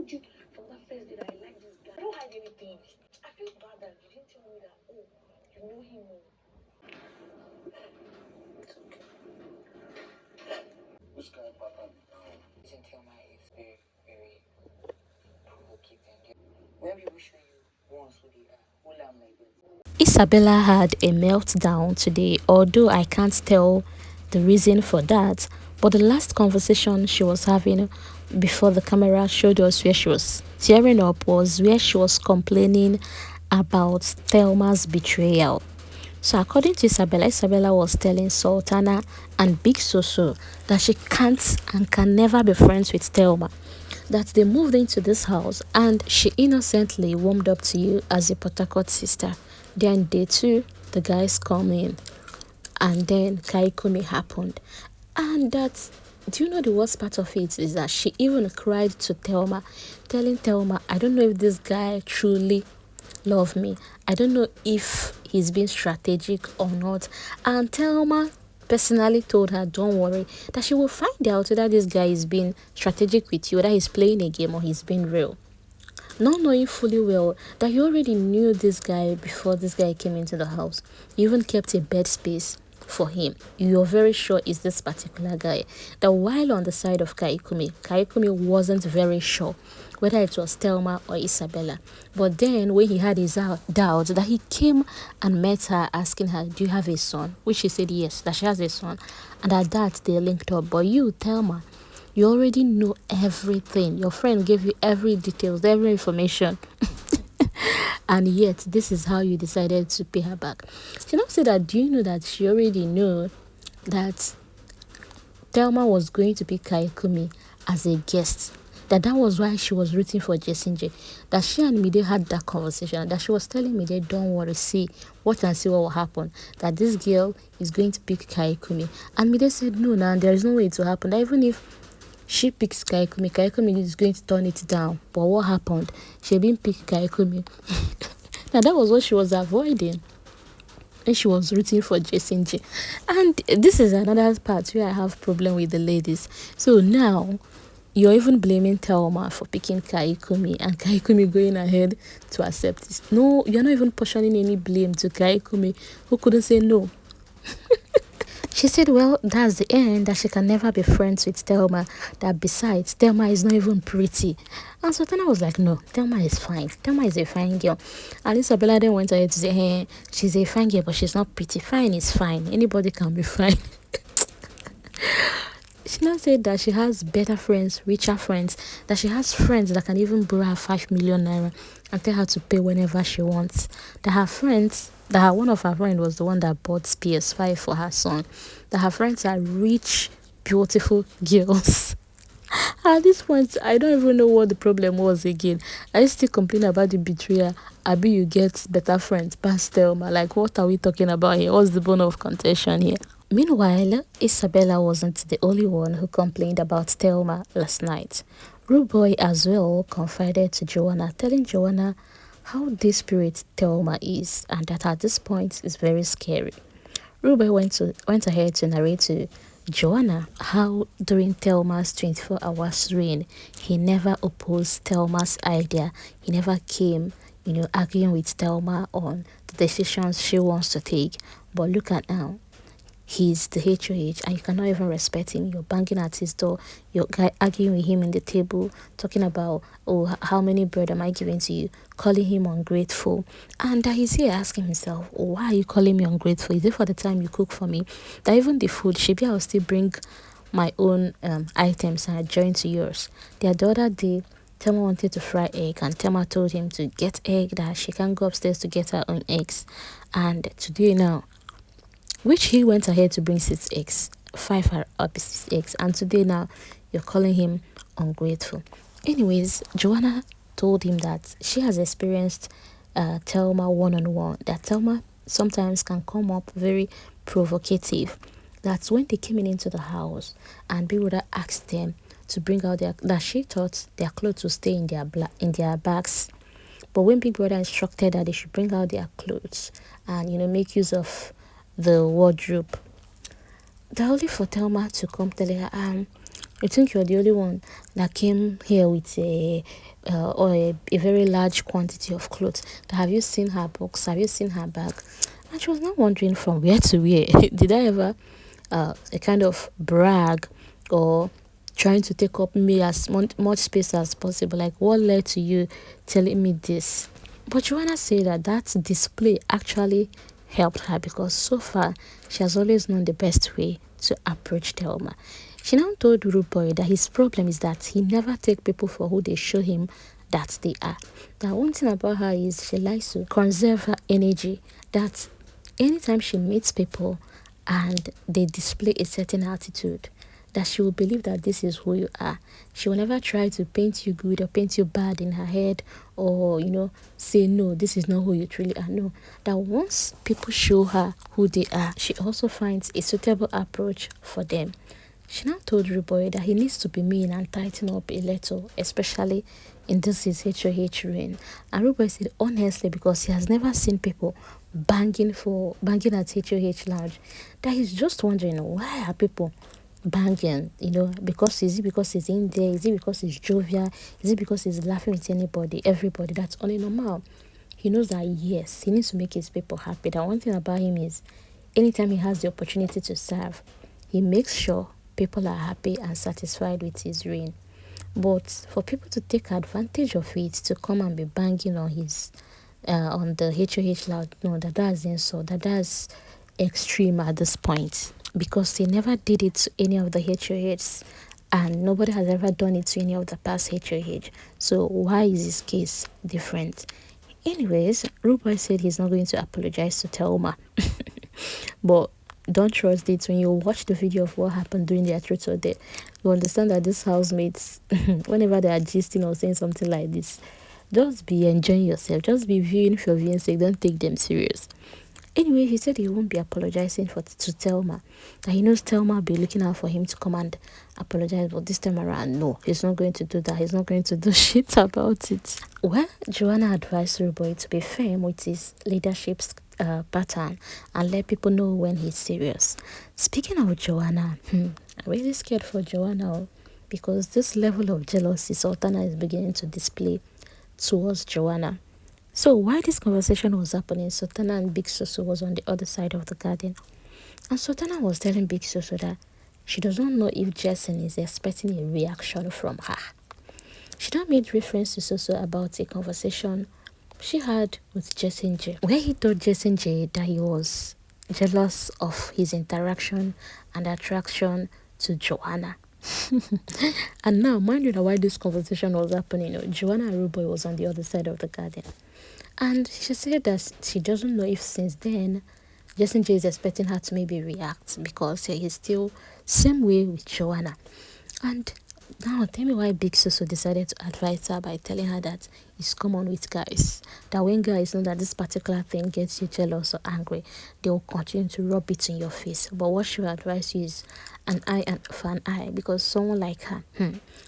told you from that first day that I like this guy. I don't hide anything. I feel bad that you didn't tell me that, oh, you know him. It's okay. Which kind of pattern now? Isn't Thelma is very, very provocative. When people show you once who they are, who I'm like this. Isabella had a meltdown today, although I can't tell the reason for that. But the last conversation she was having before the camera showed us where she was tearing up was where she was complaining about Thelma'S betrayal. So according to Isabella, Isabella was telling Sultana and Bigsoso that she can't and can never be friends with Thelma. That they moved into this house and she innocently warmed up to you as a Port sister. Then day two, the guys come in and then Kaikumi happened. And that, do you know the worst part of it is that she even cried to Thelma, telling Thelma, I don't know if this guy truly love me. I don't know if he's being strategic or not. And Thelma personally told her, don't worry, that she will find out whether this guy is being strategic with you, whether he's playing a game or he's being real. Not knowing fully well that you already knew this guy before this guy came into the house. You even kept a bed space for him. You're very sure it's this particular guy. That while on the side of Kaikumi wasn't very sure whether it was Thelma or Isabella. But then when he had his doubts, that he came and met her asking her, do you have a son? Which she said yes, that she has a son. And at that they linked up. But you, Thelma, you already know everything. Your friend gave you every details, every information. And yet, this is how you decided to pay her back. She now said that, do you know that she already knew that Thelma was going to pick Kaikumi as a guest? That was why she was rooting for Jessinje. That she and Mide had that conversation. That she was telling Mide, don't worry, see, watch and see what will happen. That this girl is going to pick Kaikumi. And Mide said, no, there is no way it will happen. That even if she picks Kaikumi is going to turn it down. But what happened? She didn't pick Kaikumi. Now that was what she was avoiding. And she was rooting for Jessinje. And this is another part where I have problem with the ladies. So now you're even blaming Thelma for picking Kaikumi and Kaikumi going ahead to accept this. No, you're not even portioning any blame to Kaikumi, who couldn't say no. She said, well, that's the end, that she can never be friends with Thelma, that besides, Thelma is not even pretty. And Sultana was like, no, Thelma is fine. Thelma is a fine girl. And Isabella then went ahead to say, hey, she's a fine girl, but she's not pretty. Fine is fine. Anybody can be fine. She now said that she has better friends, richer friends, that she has friends that can even borrow her 5 million naira and tell her to pay whenever she wants. That her friends, one of her friends was the one that bought PS5 for her son. That her friends are rich, beautiful girls. At this point, I don't even know what the problem was again. I still complain about the betrayal. Abi, you get better friends past Thelma. Like, what are we talking about here? What's the bone of contention here? Meanwhile, Isabella wasn't the only one who complained about Thelma last night. Rooboy as well confided to JOANNA, telling JOANNA how desperate Thelma is and that at this point is very scary. Rooboy went ahead to narrate to JOANNA how during Thelma's 24 hours reign, he never opposed Thelma's idea. He never came, arguing with Thelma on the decisions she wants to take. But look at now. He's the HOH and you cannot even respect him. You're banging at his door. You're arguing with him in the table, talking about, oh, how many bread am I giving to you? Calling him ungrateful. And he's here asking himself, oh, why are you calling me ungrateful? Is it for the time you cook for me? That even the food, maybe I'll still bring my own items and join to yours. The other day, Thelma wanted to fry egg and Thelma told him to get egg, that she can go upstairs to get her own eggs. And today now, which he went ahead to bring 6 eggs, 5 are up 6 eggs, and today now you're calling him ungrateful. Anyways, JOANNA told him that she has experienced Thelma one-on-one, that Thelma sometimes can come up very provocative. That's when they came into the house and Big Brother asked them to bring out that she thought their clothes would stay in their bags. But when Big Brother instructed that they should bring out their clothes and make use of the wardrobe, that only for Thelma to come telling her, You think you're the only one that came here with a very large quantity of clothes. Have you seen her box? Have you seen her bag? And she was not wondering from where to where. Did I ever a kind of brag or trying to take up me as much space as possible? Like, what led to you telling me this? But Joanna said that that display actually helped her because so far she has always known the best way to approach Thelma. She now told Rooboy that his problem is that he never take people for who they show him that they are. That one thing about her is she likes to conserve her energy. That anytime she meets people and they display a certain attitude, that she will believe that this is who you are. She will never try to paint you good or paint you bad in her head or, say, no, this is not who you truly are. No, that once people show her who they are, she also finds a suitable approach for them. She now told Rooboy that he needs to be mean and tighten up a little, especially in this his HOH reign. And Rooboy said honestly, because he has never seen people banging at HOH lounge, that he's just wondering why are people banging, because is it because he's in there? Is it because he's jovial? Is it because he's laughing with everybody? That's only normal. He knows that yes, he needs to make his people happy. That one thing about him is anytime he has the opportunity to serve, he makes sure people are happy and satisfied with his reign. But for people to take advantage of it, to come and be banging on his on the HOH loud, no, that's insult. That's extreme at this point, because they never did it to any of the HOHs and nobody has ever done it to any of the past HOH. So why is his case different? Anyways, Rooboy said he's not going to apologize to Thelma. But don't trust it. When you watch the video of what happened during their truth or dare, you understand that these housemates, whenever they are gisting or saying something like this, just be enjoying yourself. Just be viewing for viewing sake. Don't take them serious. Anyway, he said he won't be apologizing to Thelma. That he knows Thelma will be looking out for him to come and apologize. But this time around, no, he's not going to do that. He's not going to do shit about it. Well, Joanna advised Rooboy to be firm with his leadership pattern and let people know when he's serious. Speaking of Joanna, I'm really scared for Joanna because this level of jealousy Sultana is beginning to display towards Joanna. So while this conversation was happening, Sultana and Bigsoso was on the other side of the garden. And Sultana was telling Bigsoso that she doesn't know if Jason is expecting a reaction from her. She now made reference to Soso about a conversation she had with Jason J, where he told Jason J that he was jealous of his interaction and attraction to Joanna. And now, mind you, that while this conversation was happening, Joanna and Rooboy was on the other side of the garden. And she said that she doesn't know if since then Jason J is expecting her to maybe react because he's still same way with Joanna. And now tell me why Bigsoso decided to advise her by telling her that it's common with guys. That when guys know that this particular thing gets you jealous or angry, they will continue to rub it in your face. But what she will advise you is an eye for an eye, because someone like her,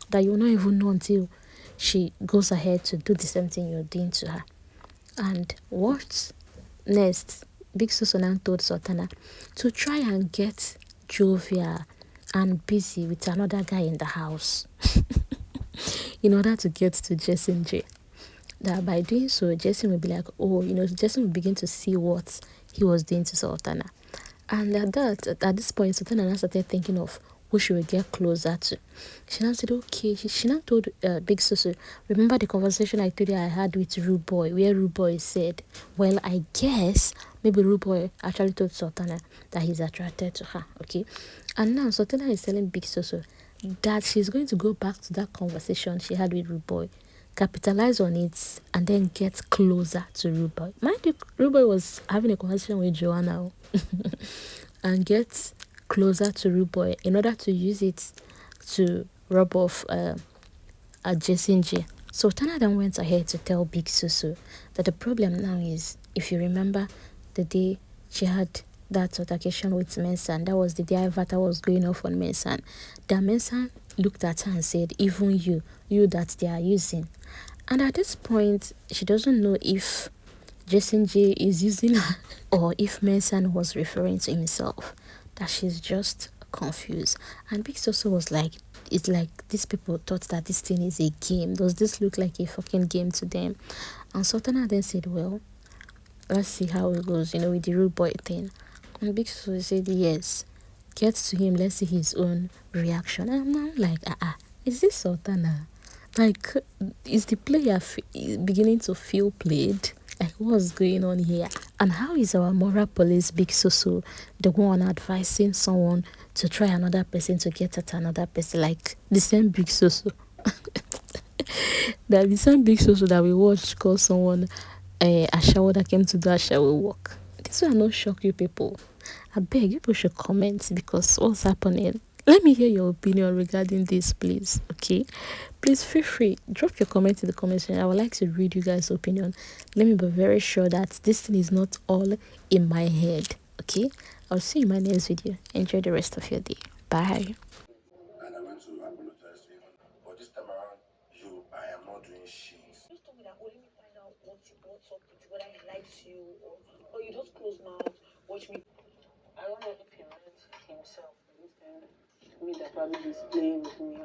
that you will not even know until she goes ahead to do the same thing you're doing to her. And what next? Bigsoso now told Sultana to try and get jovial and busy with another guy in the house in order to get to Jason J. That by doing so, Jason will be like, Jason will begin to see what he was doing to Sultana. And at this point, Sultana now started thinking of who she would get closer to. She now said, okay, she now told Bigsoso, remember the conversation I told you I had with Rooboy, where Rooboy said, well, I guess maybe Rooboy actually told Sultana that he's attracted to her, okay? And now Sultana is telling Bigsoso that she's going to go back to that conversation she had with Rooboy, capitalize on it, and then get closer to Rooboy. Mind you, Rooboy was having a conversation with Joanna and get closer to Rooboy in order to use it to rub off Jason J. So Sultana then went ahead to tell Bigsoso that the problem now is, if you remember the day she had that altercation with Mensan, that was the day Ivata was going off on Mensan, that Mensan looked at her and said, even you that they are using. And at this point, she doesn't know if Jason J is using her or if Mensan was referring to himself. That she's just confused. And Big Soso was like, it's like these people thought that this thing is a game. Does this look like a fucking game to them? And Sultana then said, well, let's see how it goes, with the rude boy thing. And Big Soso said, yes, get to him, let's see his own reaction. And I'm now like, is this Sultana? Like, is the player beginning to feel played? Like, what's going on here? And how is our moral police, Big Soso, the one advising someone to try another person to get at another person? Like, the same Big Soso. That the same Big Soso that we watched call someone a shower that came to do a shower work. This will not shock you people. I beg you people should comment because what's happening? Let me hear your opinion regarding this, please. Okay, please feel free, drop your comment in the comment section. I would like to read you guys' opinion. Let me be very sure that this thing is not all in my head. Okay, I'll see you in my next video. Enjoy the rest of your day. Bye. And I went to apologize to him. But this time around, I am not doing shit. Just told me that, oh, let me find out what's up with you, whether he likes you, or you just close mouth, watch me. I don't know if he meant himself. Me that probably is playing with me.